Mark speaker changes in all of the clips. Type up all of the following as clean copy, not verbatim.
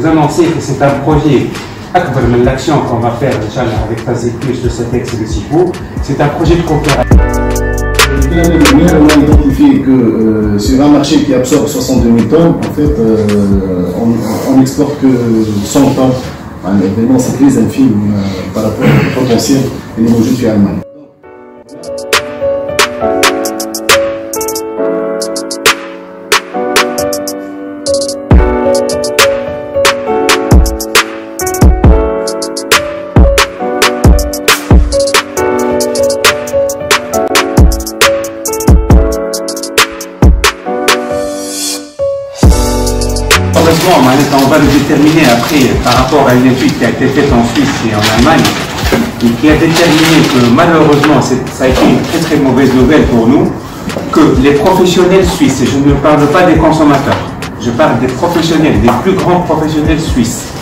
Speaker 1: vous annoncer que c'est un projet l'action qu'on va faire avec Tazir Plus, le CETEX et le CIPO. C'est un projet de coopération.
Speaker 2: L'année dernière, on a identifié que sur un marché qui absorbe 62 000 tonnes, en fait, on n'exporte que 100 tonnes. Évidemment, c'est très infime par rapport au potentiel et les mojus de l'Allemagne.
Speaker 1: On va le déterminer après par rapport à une étude qui a été faite en Suisse et en Allemagne et qui a déterminé que malheureusement ça a été une très très mauvaise nouvelle pour nous, que les professionnels suisses, et je ne parle pas des consommateurs, je parle des professionnels, des plus grands professionnels suisses,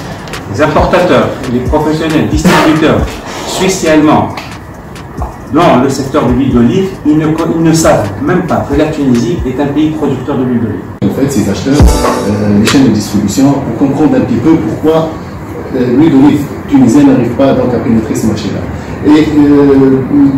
Speaker 1: les importateurs, les professionnels distributeurs suisses et allemands dans le secteur de l'huile d'olive, ils ne savent même pas que la Tunisie est un pays producteur de l'huile d'olive.
Speaker 2: En fait, ces acheteurs, les chaînes de distribution, pour comprendre un petit peu pourquoi l'huile d'olive tunisienne n'arrive pas donc à pénétrer ce marché-là. Et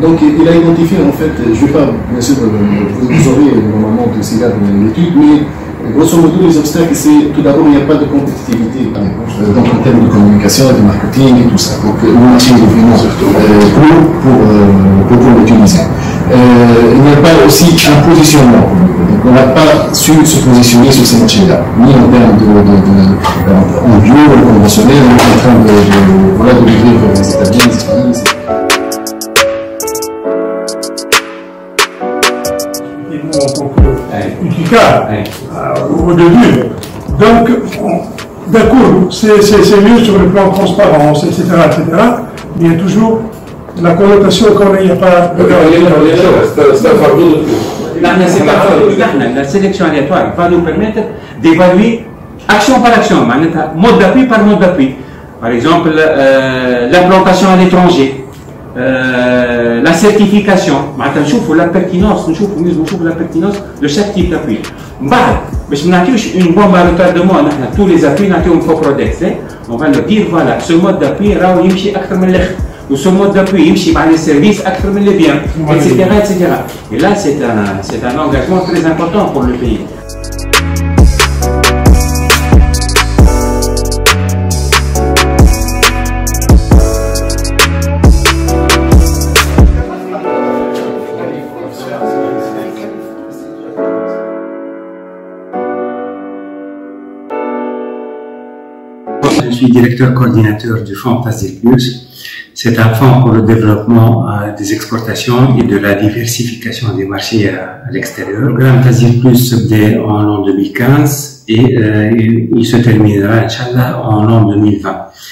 Speaker 2: donc, il a identifié, en fait, je ne vais pas, bien sûr, vous aurez normalement de ces gars de l'étude, mais grosso modo, les obstacles, c'est tout d'abord, il n'y a pas de compétitivité donc en termes de communication, de marketing et tout ça. Donc, le marché est vraiment pour les Tunisiens. Il n'y a pas aussi un positionnement. Donc, on n'a pas su se positionner sur ces marchés-là, ni en termes en bio, conventionnel, ni en train de livrer vers les États-Unis, les Espagnols.
Speaker 3: Au début. Donc, d'un coup, c'est mieux sur le plan transparence, etc., etc. Mais il y a toujours la connotation qu'on n'a, il n'y a pas de...
Speaker 1: La sélection aléatoire va nous permettre d'évaluer action par action, mode d'appui par mode d'appui. Par exemple, l'implantation à l'étranger. La certification, la pertinence de chaque type d'appui. Une bombe à retardement, tous les appuis, un coprodex. On va leur dire voilà, ce mode d'appui, ou ce mode d'appui, il y a les services, etc., etc. Et là, c'est un engagement très important pour le pays. Je suis directeur coordinateur du fonds Tazir Plus. C'est un fonds pour le développement des exportations et de la diversification des marchés à l'extérieur. Le programme Tazir Plus se déroule en l'an 2015 et il se terminera, Inch'Allah, en l'an 2020.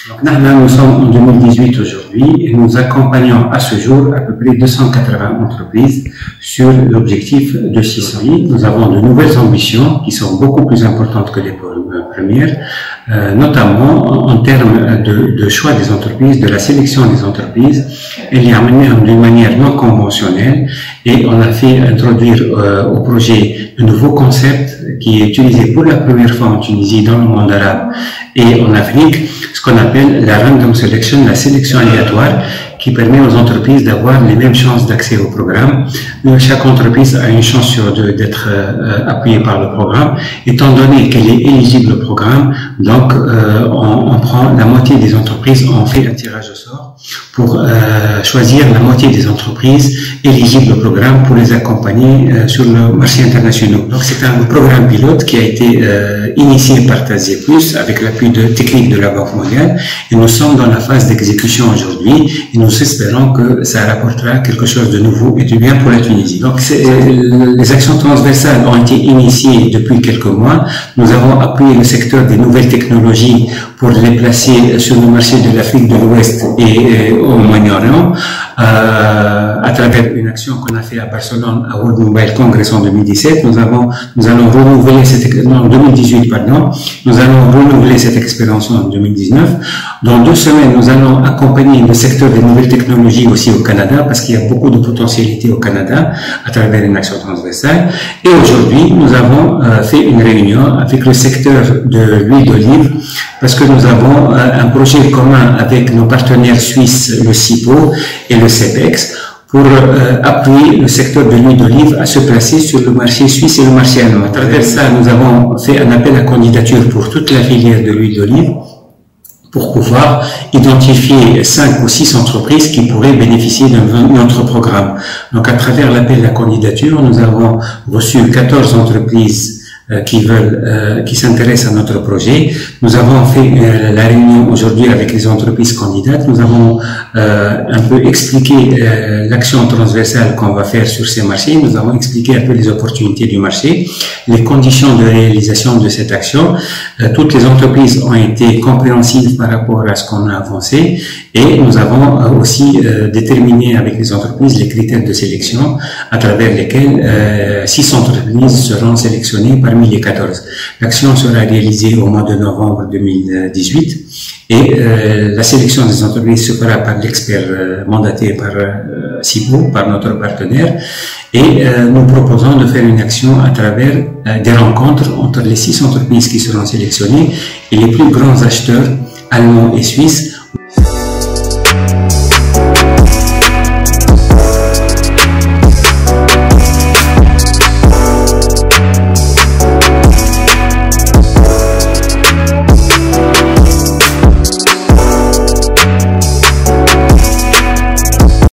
Speaker 1: Donc, nous sommes en 2018 aujourd'hui et nous accompagnons à ce jour à peu près 280 entreprises sur l'objectif de 600 000. Nous avons de nouvelles ambitions qui sont beaucoup plus importantes que les premières, notamment en termes de choix des entreprises, de la sélection des entreprises. Elle est amenée d'une manière non conventionnelle et on a fait introduire au projet un nouveau concept qui est utilisé pour la première fois en Tunisie, dans le monde arabe et en Afrique, ce qu'on appelle la random selection, la sélection aléatoire, qui permet aux entreprises d'avoir les mêmes chances d'accès au programme. Chaque entreprise a une chance sur deux d'être appuyée par le programme. Étant donné qu'elle est éligible au programme, donc on prend la moitié des entreprises, on fait un tirage au sort pour choisir la moitié des entreprises éligibles au programme pour les accompagner sur le marché international. Donc c'est un programme pilote qui a été initié par Tazir Plus avec l'appui technique de la Banque mondiale et nous sommes dans la phase d'exécution aujourd'hui et nous espérons que ça rapportera quelque chose de nouveau et de bien pour la Tunisie. Donc les actions transversales ont été initiées depuis quelques mois. Nous avons appuyé le secteur des nouvelles technologies pour les placer sur le marché de l'Afrique de l'Ouest et au Moyen-Orient, à travers une action qu'on a fait à Barcelone, à World Mobile Congress en 2017. Nous allons renouveler en 2018, pardon. Nous allons renouveler cette expérience en 2019. Dans 2 semaines, nous allons accompagner le secteur des nouvelles technologies aussi au Canada, parce qu'il y a beaucoup de potentialités au Canada à travers une action transversale. Et aujourd'hui, nous avons fait une réunion avec le secteur de l'huile d'olive, parce que nous avons un projet commun avec nos partenaires suisses, le CIPO et le CEPEX, pour appuyer le secteur de l'huile d'olive à se placer sur le marché suisse et le marché allemand. À travers ça, nous avons fait un appel à candidature pour toute la filière de l'huile d'olive, pour pouvoir identifier 5 ou 6 entreprises qui pourraient bénéficier de notre programme. Donc, à travers l'appel à candidature, nous avons reçu 14 entreprises qui s'intéressent à notre projet. Nous avons fait la réunion aujourd'hui avec les entreprises candidates. Nous avons un peu expliqué l'action transversale qu'on va faire sur ces marchés. Nous avons expliqué un peu les opportunités du marché, les conditions de réalisation de cette action. Toutes les entreprises ont été compréhensives par rapport à ce qu'on a avancé, et nous avons aussi déterminé avec les entreprises les critères de sélection à travers lesquels 6 entreprises seront sélectionnées parmi les 14. L'action sera réalisée au mois de novembre 2018 et la sélection des entreprises se fera par l'expert mandaté par CIPO, par notre partenaire, et nous proposons de faire une action à travers des rencontres entre les 6 entreprises qui seront sélectionnées et les plus grands acheteurs allemands et suisses